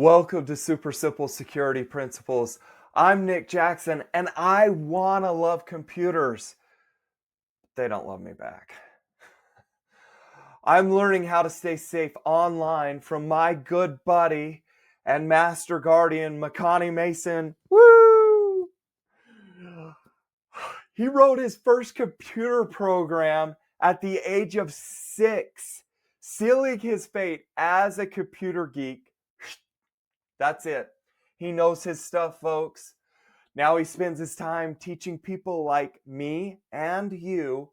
Welcome to Super Simple Security Principles. I'm Nick Jackson and I want to love computers. They don't love me back. I'm learning how to stay safe online from my good buddy and master guardian, Makani Mason. Woo! He wrote his first computer program at the age of 6, sealing his fate as a computer geek. That's it. He knows his stuff, folks. Now he spends his time teaching people like me and you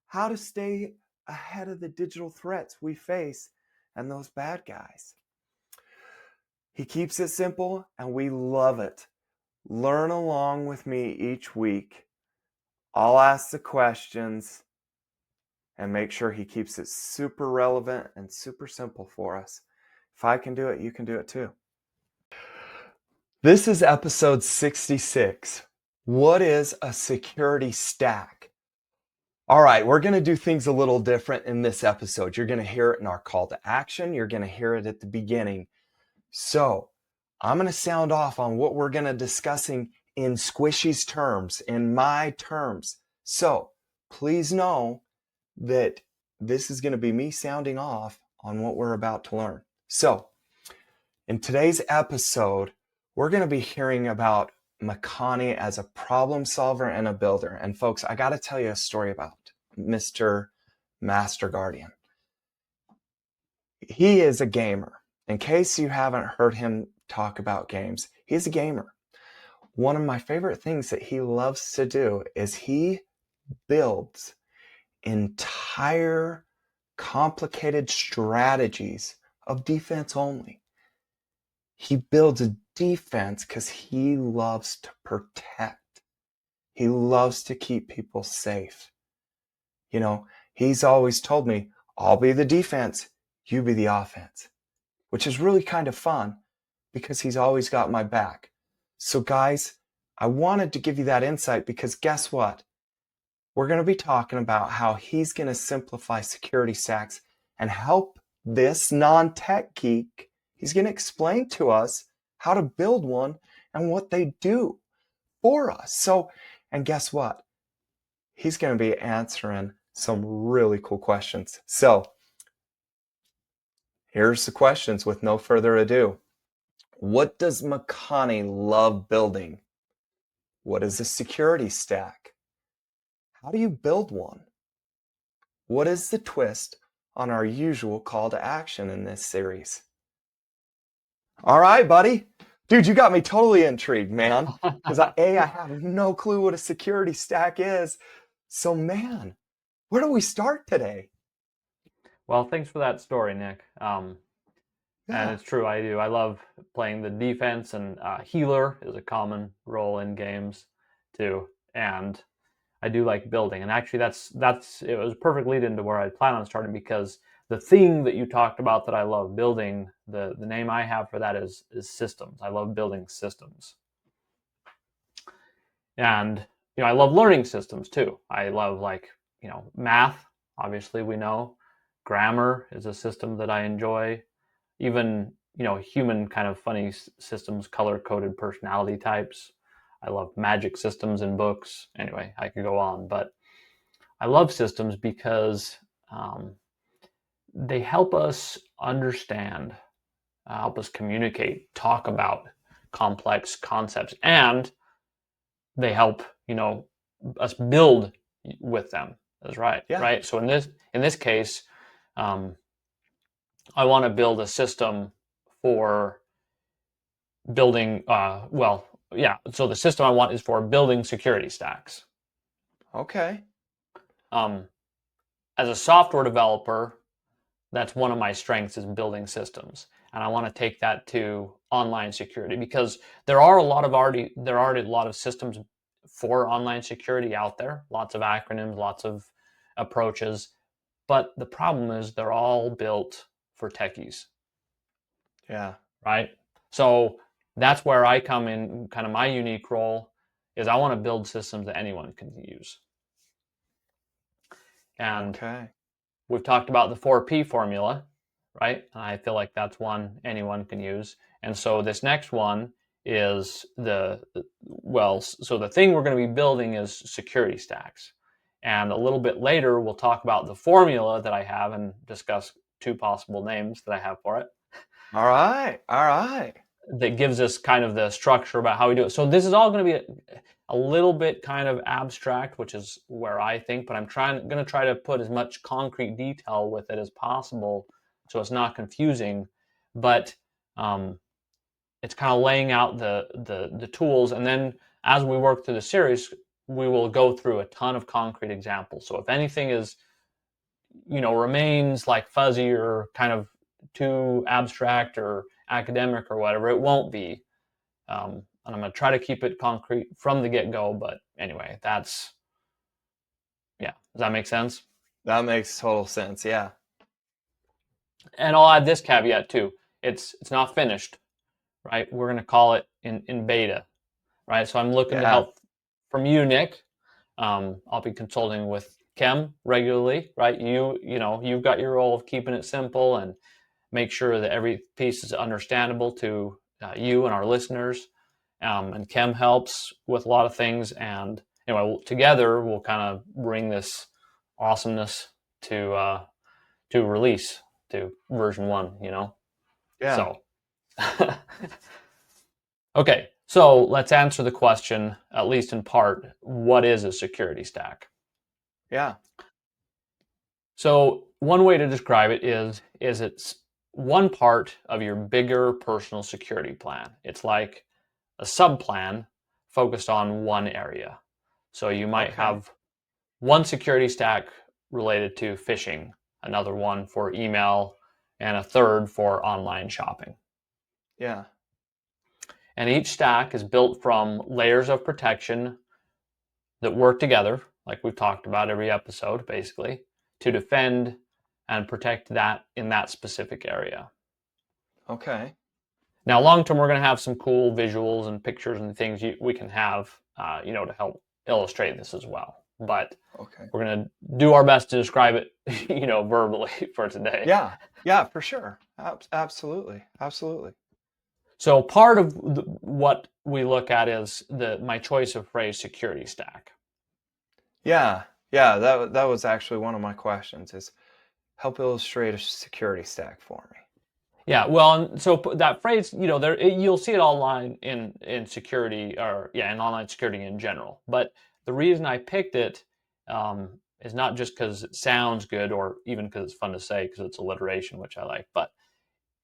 how to stay ahead of the digital threats we face and those bad guys. He keeps it simple and we love it. Learn along with me each week. I'll ask the questions and make sure he keeps it super relevant and super simple for us. If I can do it, you can do it too. This is episode 66. What is a security stack? All right, we're going to do things a little different in this episode. You're going to hear it in our call to action. You're going to hear it at the beginning. So I'm going to sound off on what we're going to discussing in Squishy's terms, in my terms. So please know that this is going to be me sounding off on what we're about to learn. So in today's episode, we're going to be hearing about Makani as a problem solver and a builder. And folks, I got to tell you a story about Mr. Master Guardian. He is a gamer. In case you haven't heard him talk about games, he's a gamer. One of my favorite things that he loves to do is he builds entire complicated strategies of defense only. He builds a defense because he loves to protect. He loves to keep people safe. You know, he's always told me, I'll be the defense, you be the offense, which is really kind of fun because he's always got my back. So guys, I wanted to give you that insight because guess what? We're going to be talking about how he's going to simplify security stacks and help this non-tech geek. He's going to explain to us how to build one and what they do for us. So, and guess what? He's going to be answering some really cool questions. So, here's the questions with no further ado. What does Makani love building? What is a security stack? How do you build one? What is the twist on our usual call to action in this series? All right, buddy. Dude, you got me totally intrigued, man. Because I have no clue what a security stack is. So, man, where do we start today? Well, thanks for that story, Nick. And it's true, I do. I love playing the defense, and healer is a common role in games too. And I do like building. And actually, that's it was a perfect lead into where I plan on starting, because the thing that you talked about that I love building, the name I have for that is systems. I love building systems. And I love learning systems too. I love, like, math. Obviously, we know grammar is a system that I enjoy. Even human kind of funny systems, color-coded personality types. I love magic systems in books. Anyway, I could go on, but I love systems because they help us understand, help us communicate, talk about complex concepts, and they help us build with them. That's right. Yeah. Right. So in this case, I want to build a system for building. So the system I want is for building security stacks. Okay. As a software developer, that's one of my strengths, is building systems, and I want to take that to online security, because there are already a lot of systems for online security out there, lots of acronyms, lots of approaches, but the problem is they're all built for techies. Yeah. Right? So that's where I come in. Kind of my unique role is I want to build systems that anyone can use. And we've talked about the 4P formula, right? And I feel like that's one anyone can use. And so this next one is so the thing we're going to be building is security stacks. And a little bit later, we'll talk about the formula that I have and discuss two possible names that I have for it All right. All right. that gives us kind of the structure about how we do it. So this is all going to be a little bit kind of abstract, which is where I think, but I'm going to try to put as much concrete detail with it as possible so it's not confusing. But it's kind of laying out the tools, and then as we work through the series, we will go through a ton of concrete examples. So if anything is, remains like fuzzy or kind of too abstract or academic or whatever, it won't be. And I'm going to try to keep it concrete from the get-go. But anyway, yeah. Does that make sense? That makes total sense. Yeah. And I'll add this caveat too. It's not finished, right? We're going to call it in beta, right? So I'm looking to Yeah. help from you, Nick. I'll be consulting with Kim regularly, right? You've got your role of keeping it simple and make sure that every piece is understandable to you and our listeners. And Kim helps with a lot of things. And anyway, together we'll kind of bring this awesomeness to release to version 1. Yeah. So, okay. So let's answer the question, at least in part, what is a security stack? Yeah. So one way to describe it is it's one part of your bigger personal security plan. It's like a sub-plan focused on one area. So you might Okay. have one security stack related to phishing, another one for email, and a third for online shopping. Yeah. And each stack is built from layers of protection that work together, like we've talked about every episode, basically, to defend and protect that in that specific area. Okay. Now, long term, we're going to have some cool visuals and pictures and things we can have, to help illustrate this as well. But Okay. we're going to do our best to describe it, verbally for today. Yeah. Yeah, for sure. Absolutely. Absolutely. So part of what we look at is my choice of phrase security stack. Yeah. Yeah. That was actually one of my questions is help illustrate a security stack for me. Yeah, well, so that phrase, you'll see it online in security in online security in general. But the reason I picked it is not just because it sounds good or even because it's fun to say because it's alliteration, which I like, but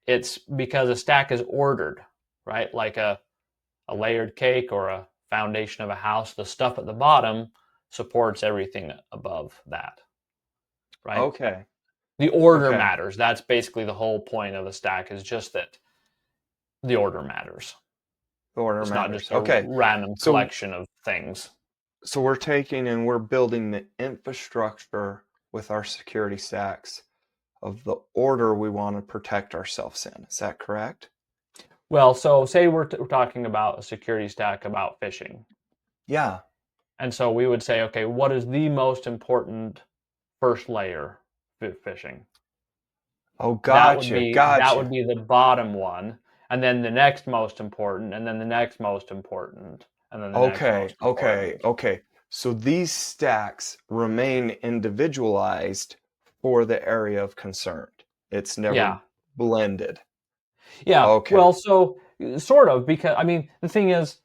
it's because a stack is ordered, right? Like a layered cake or a foundation of a house. The stuff at the bottom supports everything above that, right? Okay. The order Okay. matters. That's basically the whole point of a stack is just that the order matters. The order It's not just matters. a Okay. random So collection of things. we're taking and we're building the infrastructure with our security stacks of the order we want to protect ourselves in. Is that correct? Well, so say we're talking about a security stack about phishing. Yeah. And so we would say, okay, what is the most important first layer phishing? Oh, That would gotcha. be that Gotcha. would be the bottom one, and then the next most important, and then the next most important, and then the next Okay. most Okay. important. Okay. So these stacks remain individualized for the area of concern. It's never Yeah. blended. Yeah. Okay. Well, so sort of, because I mean, the thing is,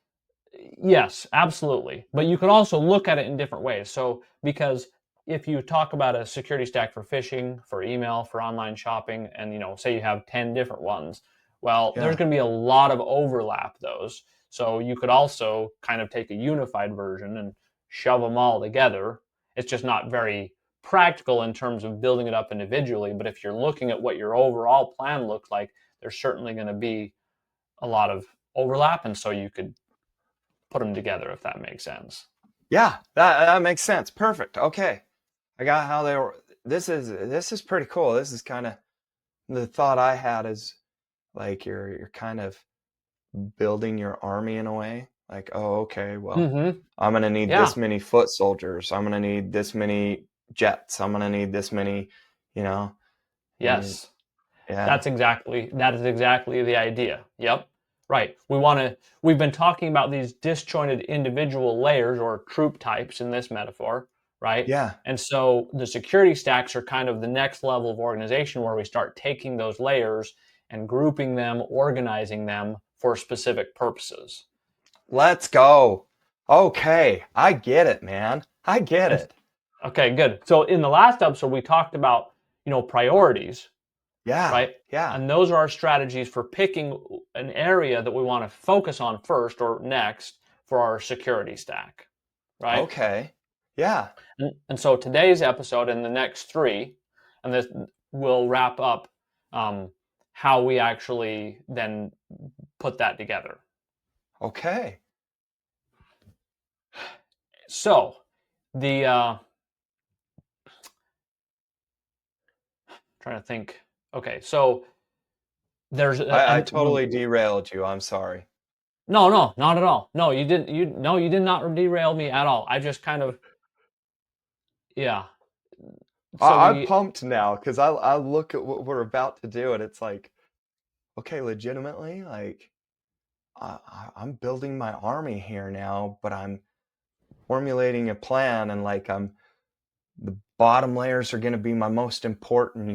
yes, absolutely. But you can also look at it in different ways. So, because if you talk about a security stack for phishing, for email, for online shopping, and say you have 10 different ones, well, there's Yeah. going to be a lot of overlap those. So you could also kind of take a unified version and shove them all together. It's just not very practical in terms of building it up individually. But if you're looking at what your overall plan looks like, there's certainly going to be a lot of overlap. And so you could put them together, if that makes sense. Yeah. That makes sense. Perfect. Okay. I got how they were. This is pretty cool. This is kind of the thought I had is like you're kind of building your army in a way. Like, oh, okay, well, Mm-hmm. I'm gonna need Yeah. this many foot soldiers. I'm gonna need this many jets. I'm gonna need this many, you know, and Yes. Yeah. That is exactly the idea. Yep. Right. We've been talking about these disjointed individual layers or troop types in this metaphor, right? Yeah. And so the security stacks are kind of the next level of organization where we start taking those layers and grouping them, organizing them for specific purposes. Let's go. Okay. I get it, man. I get And it. okay, good. So in the last episode, we talked about, priorities, Yeah. right? Yeah. And those are our strategies for picking an area that we want to focus on first or next for our security stack, right? Okay. Yeah. And so today's episode and the next three, and this will wrap up how we actually then put that together. Okay. So the trying to think. Okay, so there's I totally derailed you. I'm sorry. no, no, not at all. No, you didn't. You did not derail me at all. I just kind of, yeah. So I'm we, pumped now because I look at what we're about to do and it's like, okay, legitimately, like I'm building my army here now, but I'm formulating a plan and like the bottom layers are going to be my most important,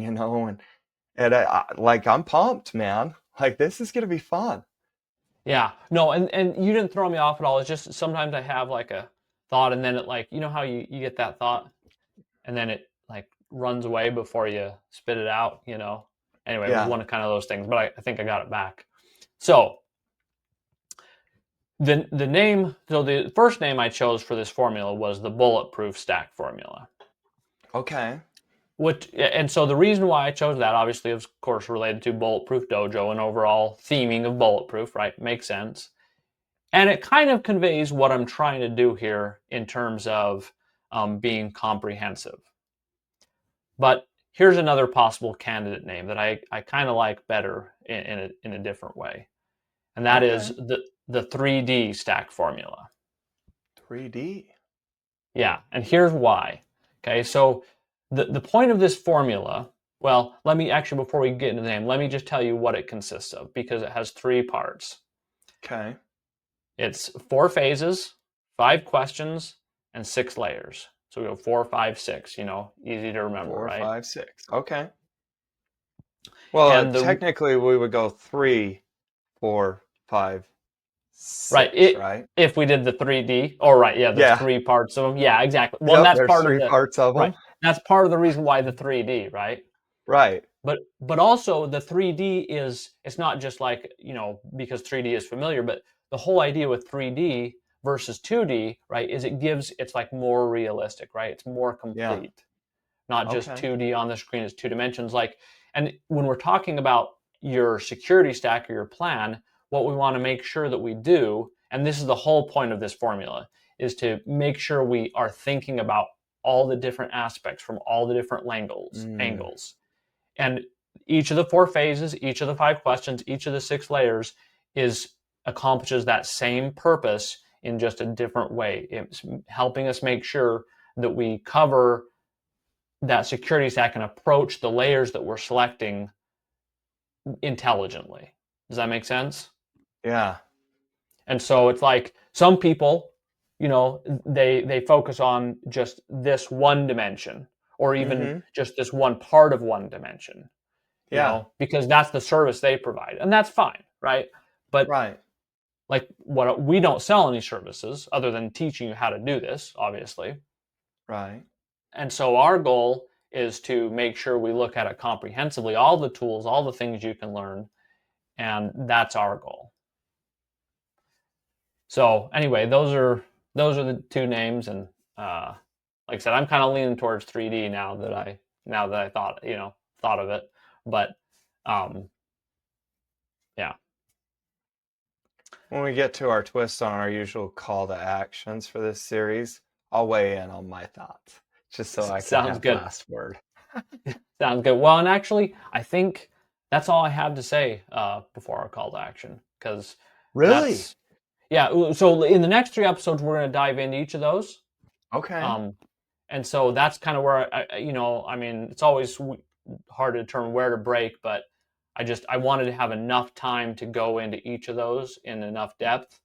and like I'm pumped, man. Like this is going to be fun. yeah, no, and you didn't throw me off at all. It's just sometimes I have like a thought, and then it like how you get that thought, and then it like runs away before you spit it out. Anyway, it was Yeah. one of kind of those things, but I think I got it back. So the name, so the first name I chose for this formula was the Bulletproof Stack Formula. Okay. And so the reason why I chose that, obviously, is of course related to Bulletproof Dojo and overall theming of Bulletproof, right? Makes sense. And it kind of conveys what I'm trying to do here in terms of being comprehensive. But here's another possible candidate name that I kind of like better in a different way. And that is Okay. the 3D stack formula. 3D. Yeah, and here's why. Okay, so the point of this formula, well, let me actually, before we get into the name, let me just tell you what it consists of because it has three parts. Okay. It's 4 phases, 5 questions, and 6 layers. So we go 4, 5, 6, easy to remember, Four, right? five, six. Okay. Well, And the technically we would go 3, 4, 5, right, 6, right? if we did the 3D, oh right, yeah, there's Yeah. three parts of them. Yeah, exactly. Well, and Yep. that's There's part of three the parts of right. them. That's part of the reason why the 3D, right? Right. But also the 3D it's not just like, because 3D is familiar, but the whole idea with 3D versus 2D, right, is it's like more realistic, right? It's more Yeah. complete. Not just Okay. 2D on the screen, it's 2 dimensions. And when we're talking about your security stack or your plan, what we want to make sure that we do, and this is the whole point of this formula, is to make sure we are thinking about all the different aspects from all the different angles. Mm. Angles. And each of the 4 phases, each of the 5 questions, each of the 6 layers is accomplishes that same purpose in just a different way. It's helping us make sure that we cover that security stack and approach the layers that we're selecting intelligently. Does that make sense? Yeah. And so it's like some people, they focus on just this one dimension or even Mm-hmm. just this one part of one dimension, Yeah. because that's the service they provide. And that's fine, right? But Right. like what we don't sell any services other than teaching you how to do this, obviously. Right. And so our goal is to make sure we look at it comprehensively, all the tools, all the things you can learn, and that's our goal. So anyway, those are the two names, and like I said, I'm kind of leaning towards 3D now that I thought of it, but um, yeah. When we get to our twist on our usual call to actions for this series, I'll weigh in on my thoughts, just so I can Sounds have good. last word. Sounds good. Well, and actually, I think that's all I have to say before our call to action, because Really? that's yeah. So in the next 3 episodes, we're going to dive into each of those. Okay. Um, and so that's kind of where I mean, it's always hard to determine where to break, but I wanted to have enough time to go into each of those in enough depth,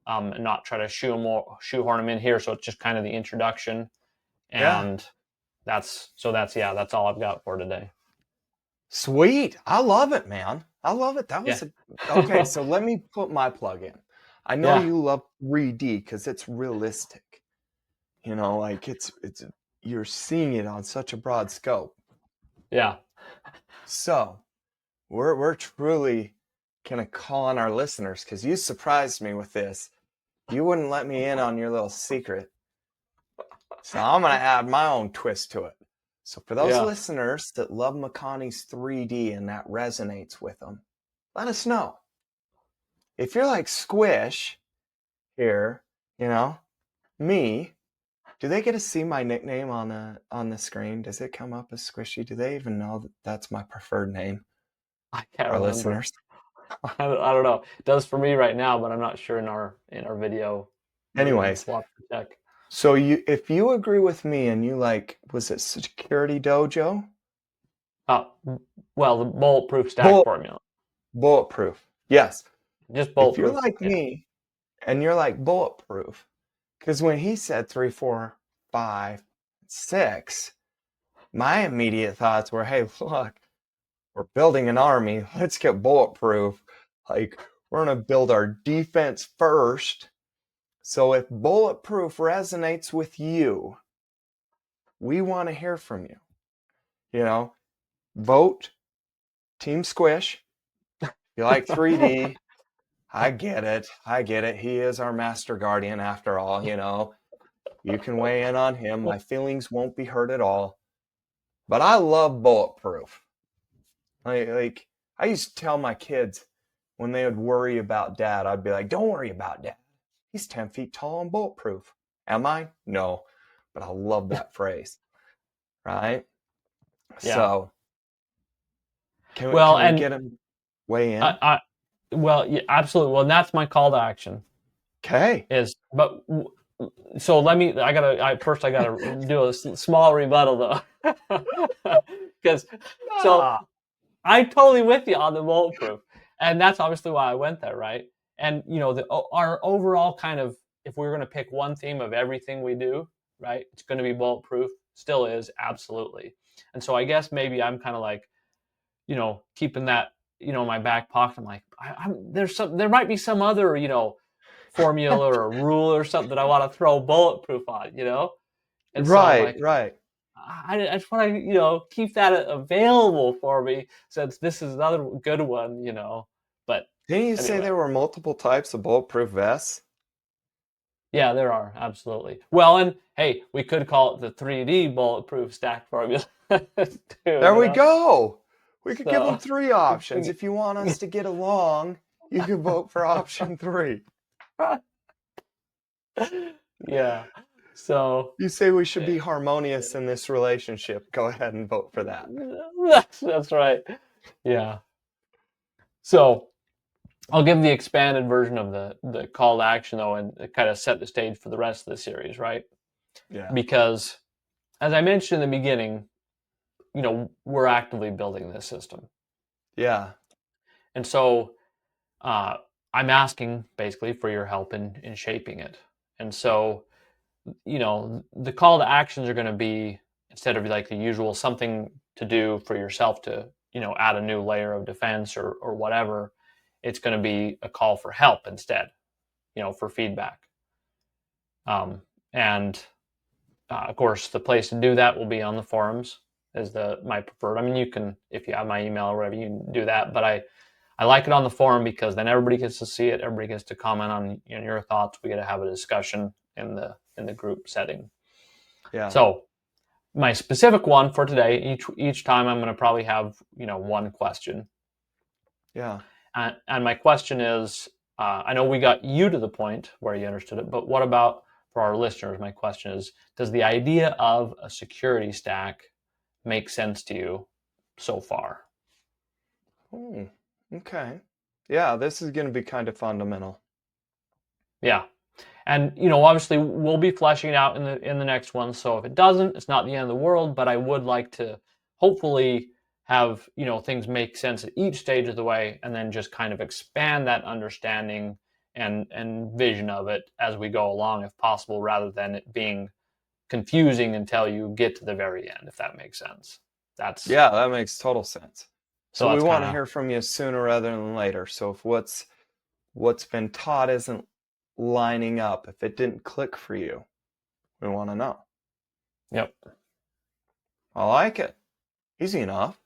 and not try to shoehorn them in here. So it's just kind of the introduction, Yeah. and that's all I've got for today. Sweet. I love it, man. I love it. That Yeah. was okay. So let me put my plug in. I know Yeah. you love 3D because it's realistic. Like it's you're seeing it on such a broad scope. Yeah. So we're truly gonna call on our listeners because you surprised me with this. You wouldn't let me in on your little secret. So I'm gonna add my own twist to it. So for those Yeah. listeners that love Makani's 3D and that resonates with them, let us know. If you're like Squish here, you know, me, do they get to see my nickname on the screen? Does it come up as Squishy? Do they even know that that's my preferred name? I can't Our remember. listeners. I don't know. It does for me right now, but I'm not sure in our video versions. Anyways, We'll have to check. so if you agree with me and you like, was it Security Dojo? Oh, well, the bulletproof stack Bull, formula. bulletproof. Yes. Just If you're bulletproof. like Yeah. me and you're like bulletproof, because when he said 3, 4, 5, 6, my immediate thoughts were, hey, look, we're building an army. Let's get bulletproof. Like, we're going to build our defense first. So if bulletproof resonates with you, we want to hear from you. Vote Team Squish. If you like 3D, I get it. I get it. He is our master guardian after all. You can weigh in on him. My feelings won't be hurt at all. But I love bulletproof. Like I used to tell my kids when they would worry about dad, I'd be like, don't worry about dad. He's 10 feet tall and bulletproof. Am I? No. But I love that phrase. Right? Yeah. So Well, can we and get him weigh in? well, yeah, absolutely. Well, and that's my call to action. Okay. But so I gotta do a small rebuttal though, because so Ah, I totally with you on the bulletproof, and that's obviously why I went there, right? And our overall kind of, if we were going to pick one theme of everything we do, right, it's going to be bulletproof. Still is, absolutely. And so I guess maybe I'm kind of like, keeping that, in my back pocket. I'm like, there might be some other, formula or a rule or something that I want to throw bulletproof on. And so I'm right, like, right. I just want to, keep that available for me since this is another good one. But Didn't you say anyway, there were multiple types of bulletproof vests? yeah, there are absolutely. Well, and hey, we could call it the 3D bulletproof stack formula too. There we go. We could give them So, 3 options. If you want us to get along, you can vote for option 3. yeah. So You say we should be harmonious in this relationship. Go ahead and vote for that. that's right. Yeah. So I'll give the expanded version of the call to action though, and kind of set the stage for the rest of the series, right? Yeah. Because as I mentioned in the beginning, we're actively building this system, Yeah. and so uh, I'm asking basically for your help in shaping it. And so the call to actions are going to be, instead of like the usual something to do for yourself to add a new layer of defense or whatever, it's going to be a call for help instead, for feedback. And of course, the place to do that will be on the forums, is my preferred. I mean, you can, if you have my email or whatever, you can do that. But I like it on the forum because then everybody gets to see it. Everybody gets to comment on your thoughts. We get to have a discussion in the group setting. Yeah. So my specific one for today, each time I'm going to probably have one question. Yeah. And my question is, I know we got you to the point where you understood it, but what about for our listeners? My question is, does the idea of a security stack make sense to you so far? Okay. Yeah, this is going to be kind of fundamental. Yeah. And obviously we'll be fleshing it out in the next one. So if it doesn't, it's not the end of the world, but I would like to hopefully have, things make sense at each stage of the way, and then just kind of expand that understanding and vision of it as we go along, if possible, rather than it being confusing until you get to the very end, if that makes sense. That's Yeah, that makes total sense. so So we that's want kind to of hear from you sooner rather than later. So if what's been taught isn't lining up, if it didn't click for you, we want to know. yep. I like it. Easy enough.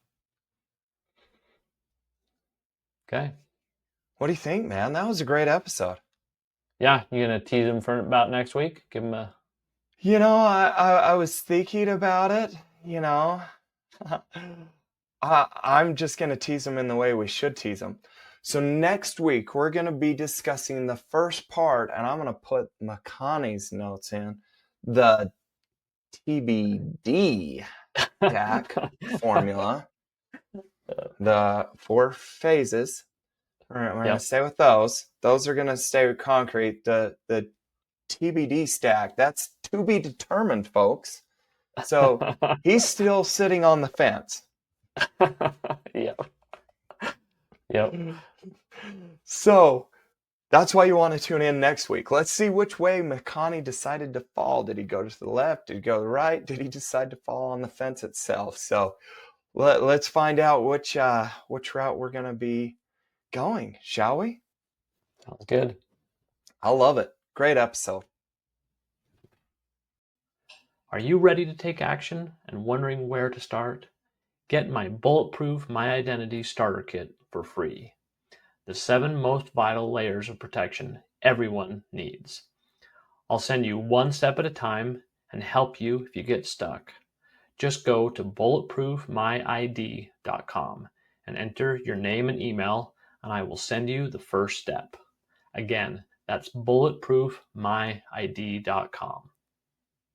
Okay. What do you think, man? That was a great episode. Yeah, you gonna tease him for about next week? Give him a I was thinking about it, you know. I'm just going to tease them in the way we should tease them. So next week, we're going to be discussing the first part, and I'm going to put Makani's notes in, the TBD stack formula, the 4 phases. We're going to Yep. stay with those. Those are going to stay concrete. The TBD stack, that's to be determined, folks. So he's still sitting on the fence. Yep. Yep. So that's why you want to tune in next week. Let's see which way Makani decided to fall. Did he go to the left? Did he go to the right? Did he decide to fall on the fence itself? So let's find out which route we're going to be going, shall we? Sounds good. I love it. Great episode. Are you ready to take action and wondering where to start? Get my Bulletproof My Identity Starter Kit for free. The 7 most vital layers of protection everyone needs. I'll send you one step at a time and help you if you get stuck. Just go to bulletproofmyid.com and enter your name and email, and I will send you the first step. Again, that's bulletproofmyid.com.